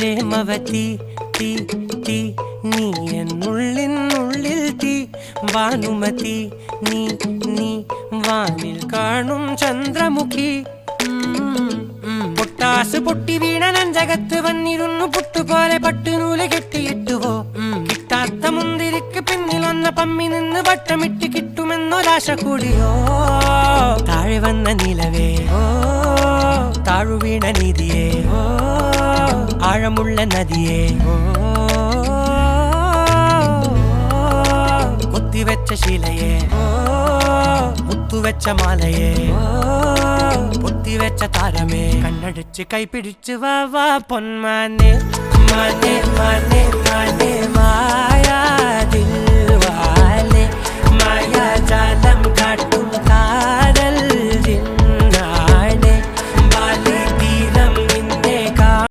പ്രേമവതി തീ തീ നീ എന്നുള്ളിൽ തീ ഭാനുമതി നീ നീ വാനിൽ കാണും ചന്ദ്രമുഖി പൊട്ടാസ് പൊട്ടി വീണ നെഞ്ചകത്ത് വന്നിരുന്നു പുട്ടുപോലെ പട്ടുനൂല് കെട്ടിയിട്ടുവോ കിട്ടാത്ത മുന്തിരിക്ക് പിന്നിൽ വന്ന പമ്മി നിന്ന് വട്ടമിട്ട് കിട്ടുമെന്നൊരാശ കൂടിയോ താഴെ വന്ന നിലവേ താഴു വീണ നിധിയേ ആഴമുള്ള നദിയേ കൊത്തിവെച്ച ശിലയേ മുത്തുവെച്ച മാലയേ പൊത്തിവെച്ച താരമേ കണ്ണടിച്ച് കൈപിടിച്ച് വാ വാ പൊന്മാനെ മാനെ മാനെ മാനെ മായാ ദിൽവാലെ മായാ ജാല